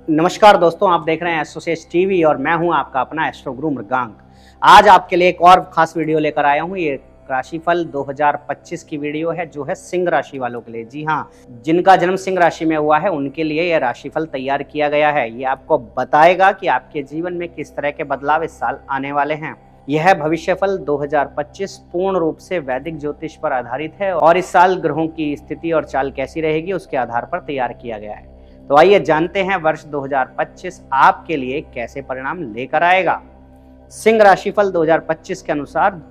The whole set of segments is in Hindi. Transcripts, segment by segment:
नमस्कार दोस्तों, आप देख रहे हैं एस्ट्रोसेज टीवी और मैं हूं आपका अपना एस्ट्रो गुरु मृगांक। आज आपके लिए एक और खास वीडियो लेकर आया हूं। ये राशिफल 2025 की वीडियो है जो है सिंह राशि वालों के लिए। जी हां, जिनका जन्म सिंह राशि में हुआ है उनके लिए यह राशिफल तैयार किया गया है। ये आपको बताएगा कि आपके जीवन में किस तरह के बदलाव इस साल आने वाले हैं। यह भविष्यफल 2025 पूर्ण रूप से वैदिक ज्योतिष पर आधारित है और इस साल ग्रहों की स्थिति और चाल कैसी रहेगी उसके आधार पर तैयार किया गया है। तो आइए जानते हैं वर्ष 2025 आपके लिए कैसे परिणाम लेकर आएगा। सिंह राशिफल 2025 के अनुसार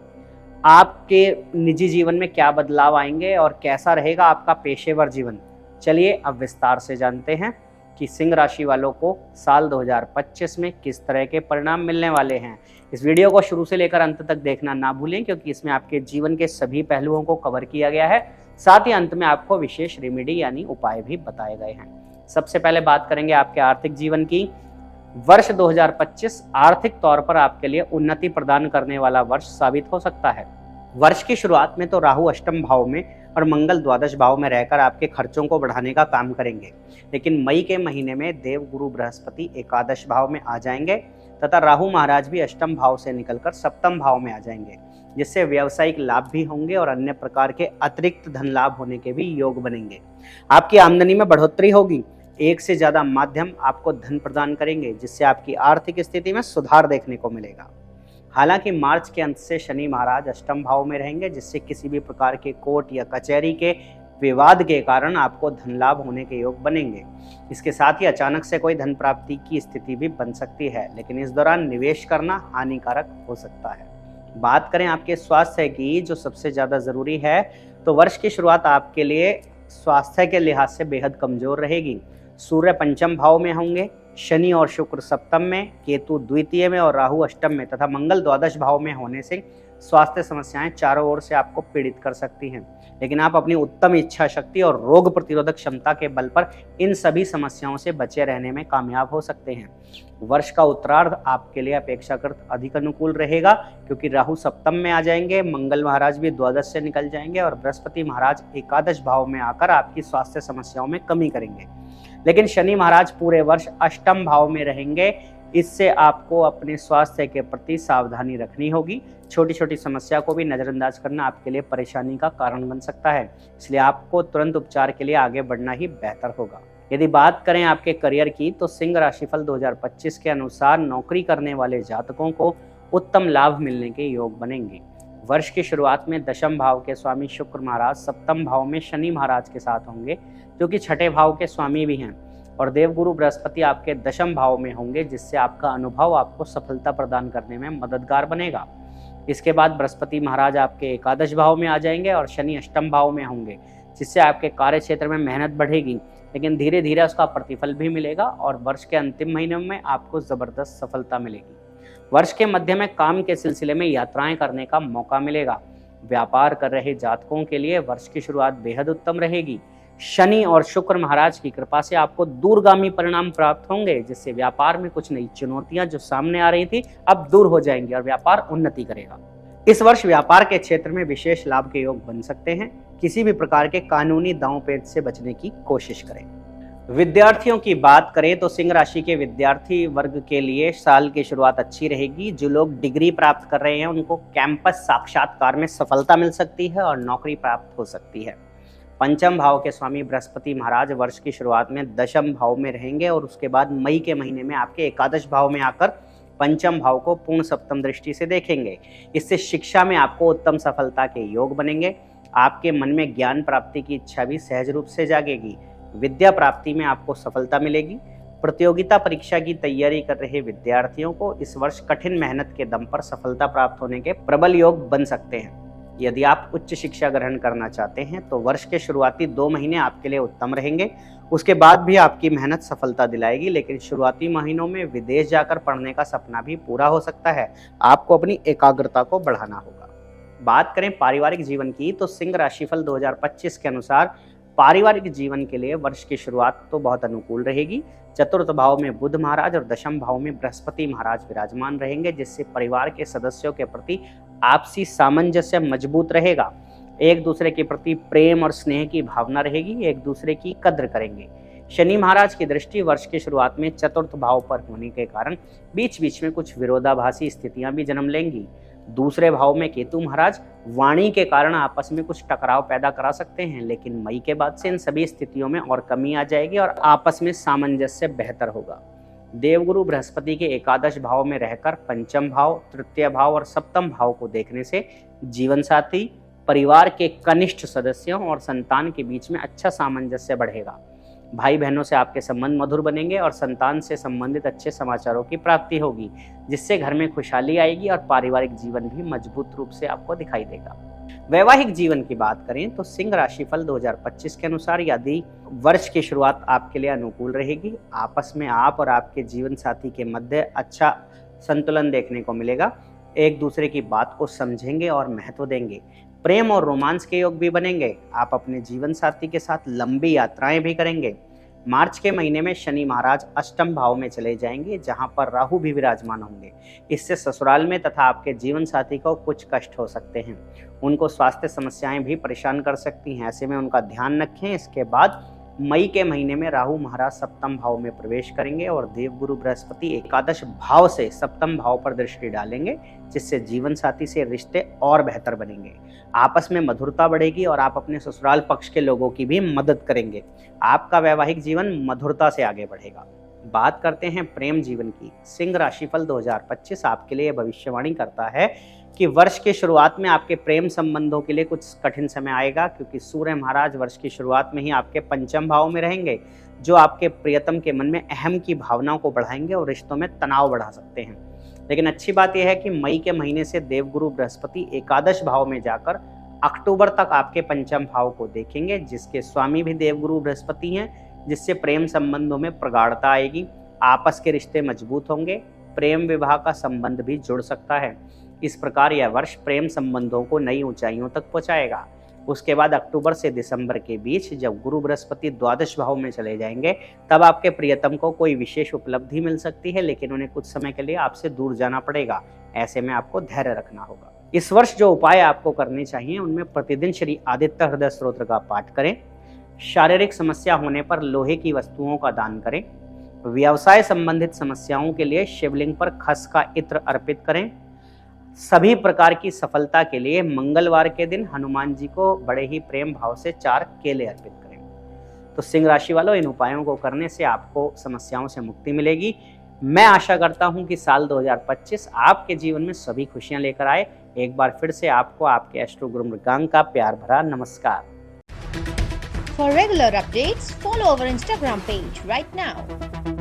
आपके निजी जीवन में क्या बदलाव आएंगे और कैसा रहेगा आपका पेशेवर जीवन। चलिए अब विस्तार से जानते हैं कि सिंह राशि वालों को साल 2025 में किस तरह के परिणाम मिलने वाले हैं। इस वीडियो को शुरू से लेकर अंत तक देखना ना भूलें, क्योंकि इसमें आपके जीवन के सभी पहलुओं को कवर किया गया है। साथ ही अंत में आपको विशेष रेमेडी यानी उपाय भी बताए गए हैं। सबसे पहले बात करेंगे आपके आर्थिक जीवन की। वर्ष 2025 आर्थिक तौर पर आपके लिए उन्नति प्रदान करने वाला वर्ष साबित हो सकता है। वर्ष की शुरुआत में तो राहु अष्टम भाव में और मंगल द्वादश भाव में रहकर आपके खर्चों को बढ़ाने का काम करेंगे, लेकिन मई के महीने में देव गुरु बृहस्पति एकादश भाव में आ जाएंगे तथा राहु महाराज भी अष्टम भाव से निकलकर सप्तम भाव में आ जाएंगे, जिससे व्यावसायिक लाभ भी होंगे और अन्य प्रकार के अतिरिक्त धन लाभ होने के भी योग बनेंगे। आपकी आमदनी में बढ़ोतरी होगी। एक से ज्यादा माध्यम आपको धन प्रदान करेंगे, जिससे आपकी आर्थिक स्थिति में सुधार देखने को मिलेगा। हालांकि मार्च के अंत से शनि महाराज अष्टम भाव में रहेंगे, जिससे किसी भी प्रकार के कोर्ट या कचहरी के विवाद के कारण आपको धन लाभ होने के योग बनेंगे। इसके साथ ही अचानक से कोई धन प्राप्ति की स्थिति भी बन सकती है, लेकिन इस दौरान निवेश करना हानिकारक हो सकता है। बात करें आपके स्वास्थ्य की, जो सबसे ज्यादा जरूरी है, तो वर्ष की शुरुआत आपके लिए स्वास्थ्य के लिहाज से बेहद कमजोर रहेगी। सूर्य पंचम भाव में होंगे, शनि और शुक्र सप्तम में, केतु द्वितीय में और राहु अष्टम में तथा मंगल द्वादश भाव में होने से स्वास्थ्य समस्याएं चारों ओर से आपको पीड़ित कर सकती हैं। लेकिन आप अपनी उत्तम इच्छा शक्ति और रोग प्रतिरोधक क्षमता के बल पर इन सभी समस्याओं से बचे रहने में कामयाब हो सकते हैं। वर्ष का उत्तरार्ध आपके लिए अपेक्षाकृत अधिक अनुकूल रहेगा, क्योंकि राहु सप्तम में आ जाएंगे, मंगल महाराज भी द्वादश से निकल जाएंगे और बृहस्पति महाराज एकादश भाव में आकर आपकी स्वास्थ्य समस्याओं में कमी करेंगे। लेकिन शनि महाराज पूरे वर्ष अष्टम भाव में रहेंगे। इससे आपको अपने स्वास्थ्य के प्रति सावधानी रखनी होगी। छोटी छोटी समस्या को भी नजरअंदाज करना आपके लिए परेशानी का कारण बन सकता है, इसलिए आपको तुरंत उपचार के लिए आगे बढ़ना ही बेहतर होगा। यदि बात करें आपके करियर की, तो सिंह राशिफल 2025 के अनुसार नौकरी करने वाले जातकों को उत्तम लाभ मिलने के योग बनेंगे। वर्ष की शुरुआत में दशम भाव के स्वामी शुक्र महाराज सप्तम भाव में शनि महाराज के साथ होंगे, जो कि छठे भाव के स्वामी भी हैं, और देवगुरु बृहस्पति आपके दशम भाव में होंगे, जिससे आपका अनुभव आपको सफलता प्रदान करने में मददगार बनेगा। इसके बाद बृहस्पति महाराज आपके एकादश भाव में आ जाएंगे और शनि अष्टम भाव में होंगे, जिससे आपके कार्य क्षेत्र में मेहनत बढ़ेगी, लेकिन धीरे धीरे उसका प्रतिफल भी मिलेगा और वर्ष के अंतिम महीनों में आपको जबरदस्त सफलता मिलेगी। वर्ष के मध्य में काम के सिलसिले में यात्राएं करने का मौका मिलेगा। व्यापार कर रहे जातकों के लिए वर्ष की शुरुआत बेहद उत्तम रहेगी। शनि और शुक्र महाराज की कृपा से आपको दूरगामी परिणाम प्राप्त होंगे, जिससे व्यापार में कुछ नई चुनौतियां जो सामने आ रही थी अब दूर हो जाएंगी और व्यापार उन्नति करेगा। इस वर्ष व्यापार के क्षेत्र में विशेष लाभ के योग बन सकते हैं। किसी भी प्रकार के कानूनी दांव पेच से बचने की कोशिश करें। विद्यार्थियों की बात करें तो सिंह राशि के विद्यार्थी वर्ग के लिए साल की शुरुआत अच्छी रहेगी। जो लोग डिग्री प्राप्त कर रहे हैं उनको कैंपस साक्षात्कार में सफलता मिल सकती है और नौकरी प्राप्त हो सकती है। पंचम भाव के स्वामी बृहस्पति महाराज वर्ष की शुरुआत में दशम भाव में रहेंगे और उसके बाद मई के महीने में आपके एकादश भाव में आकर पंचम भाव को पूर्ण सप्तम दृष्टि से देखेंगे। इससे शिक्षा में आपको उत्तम सफलता के योग बनेंगे। आपके मन में ज्ञान प्राप्ति की इच्छा भी सहज रूप से जागेगी। विद्या प्राप्ति में आपको सफलता मिलेगी। प्रतियोगिता परीक्षा की तैयारी कर रहे विद्यार्थियों को इस वर्ष कठिन मेहनत के दम पर सफलता प्राप्त होने के प्रबल योग बन सकते हैं। यदि आप उच्च शिक्षा ग्रहण करना चाहते हैं तो वर्ष के शुरुआती 2 महीने आपके लिए उत्तम रहेंगे। उसके बाद भी आपकी मेहनत सफलता दिलाएगी, लेकिन शुरुआती महीनों में विदेश जाकर पढ़ने का सपना भी पूरा हो सकता है। आपको अपनी एकाग्रता को बढ़ाना होगा। बात करें पारिवारिक जीवन की, तो सिंह राशिफल 2025 के अनुसार पारिवारिक जीवन के लिए वर्ष की शुरुआत तो बहुत अनुकूल रहेगी। चतुर्थ भाव में बुध महाराज और दशम भाव में बृहस्पति महाराज विराजमान रहेंगे, जिससे परिवार के सदस्यों के प्रति आपसी सामंजस्य मजबूत रहेगा। एक दूसरे के प्रति प्रेम और स्नेह की भावना रहेगी, एक दूसरे की कद्र करेंगे। शनि महाराज की दृष्टि वर्ष की शुरुआत में चतुर्थ भाव पर होने के कारण बीच बीच में कुछ विरोधाभासी स्थितियां भी जन्म लेंगी। दूसरे भाव में केतु महाराज वाणी के कारण आपस में कुछ टकराव पैदा करा सकते हैं, लेकिन मई के बाद से इन सभी स्थितियों में और कमी आ जाएगी और आपस में सामंजस्य बेहतर होगा। देवगुरु बृहस्पति के एकादश भाव में रहकर पंचम भाव, तृतीय भाव और सप्तम भाव को देखने से जीवन साथी, परिवार के कनिष्ठ सदस्यों और संतान के बीच में अच्छा सामंजस्य बढ़ेगा। भाई बहनों से आपके संबंध मधुर बनेंगे और संतान से संबंधित अच्छे समाचारों की प्राप्ति होगी, जिससे घर में खुशहाली आएगी और पारिवारिक जीवन भी मजबूत रूप से आपको दिखाई देगा। वैवाहिक जीवन की बात करें तो सिंह राशिफल 2025 के अनुसार यदि वर्ष की शुरुआत आपके लिए अनुकूल रहेगी, आपस में आप और आपके जीवन साथी के मध्य अच्छा संतुलन देखने को मिलेगा। एक दूसरे की बात को समझेंगे और महत्व देंगे। प्रेम और रोमांस के योग भी बनेंगे। आप अपने जीवन साथी के साथ लंबी यात्राएं भी करेंगे। मार्च के महीने में शनि महाराज अष्टम भाव में चले जाएंगे, जहां पर राहु भी विराजमान होंगे। इससे ससुराल में तथा आपके जीवन साथी को कुछ कष्ट हो सकते हैं। उनको स्वास्थ्य समस्याएं भी परेशान कर सकती हैं, ऐसे में उनका ध्यान रखें। इसके बाद मई के महीने में राहु महाराज सप्तम भाव में प्रवेश करेंगे और देवगुरु बृहस्पति एकादश भाव से सप्तम भाव पर दृष्टि डालेंगे, जिससे जीवन साथी से रिश्ते और बेहतर बनेंगे। आपस में मधुरता बढ़ेगी और आप अपने ससुराल पक्ष के लोगों की भी मदद करेंगे। आपका वैवाहिक जीवन मधुरता से आगे बढ़ेगा। बात करते हैं प्रेम जीवन की। सिंह राशिफल 2025 आपके लिए भविष्यवाणी करता है कि वर्ष की शुरुआत में आपके प्रेम संबंधों के लिए कुछ कठिन समय आएगा, क्योंकि सूर्य महाराज वर्ष की शुरुआत में ही आपके पंचम भाव में रहेंगे, जो आपके प्रियतम के मन में अहम की भावनाओं को बढ़ाएंगे और रिश्तों में तनाव बढ़ा सकते हैं। लेकिन अच्छी बात यह है कि मई के महीने से देवगुरु बृहस्पति एकादश भाव में जाकर अक्टूबर तक आपके पंचम भाव को देखेंगे, जिसके स्वामी भी देवगुरु बृहस्पति हैं, जिससे प्रेम संबंधों में प्रगाढ़ता आएगी। आपस के रिश्ते मजबूत होंगे। प्रेम विवाह का संबंध भी जुड़ सकता है। इस प्रकार यह वर्ष प्रेम संबंधों को नई ऊंचाइयों तक पहुंचाएगा। उसके बाद अक्टूबर से दिसंबर के बीच जब गुरु बृहस्पति द्वादश भाव में चले जाएंगे, तब आपके प्रियतम को कोई विशेष उपलब्धि मिल सकती है, लेकिन उन्हें कुछ समय के लिए आपसे दूर जाना पड़ेगा। ऐसे में आपको धैर्य रखना होगा। इस वर्ष जो उपाय आपको करने चाहिए, उनमें प्रतिदिन श्री आदित्य हृदय स्तोत्र का पाठ करें। शारीरिक समस्या होने पर लोहे की वस्तुओं का दान करें। व्यवसाय संबंधित समस्याओं के लिए शिवलिंग पर खस का इत्र अर्पित करें। सभी प्रकार की सफलता के लिए मंगलवार के दिन हनुमान जी को बड़े ही प्रेम भाव से 4 केले अर्पित करें। तो सिंह राशि वालों, इन उपायों को करने से आपको समस्याओं से मुक्ति मिलेगी। मैं आशा करता हूं कि साल 2025 आपके जीवन में सभी खुशियां लेकर आए। एक बार फिर से आपको आपके एस्ट्रो गुरु मृगांक का प्यार भरा नमस्कार। For regular updates, follow our Instagram page right now.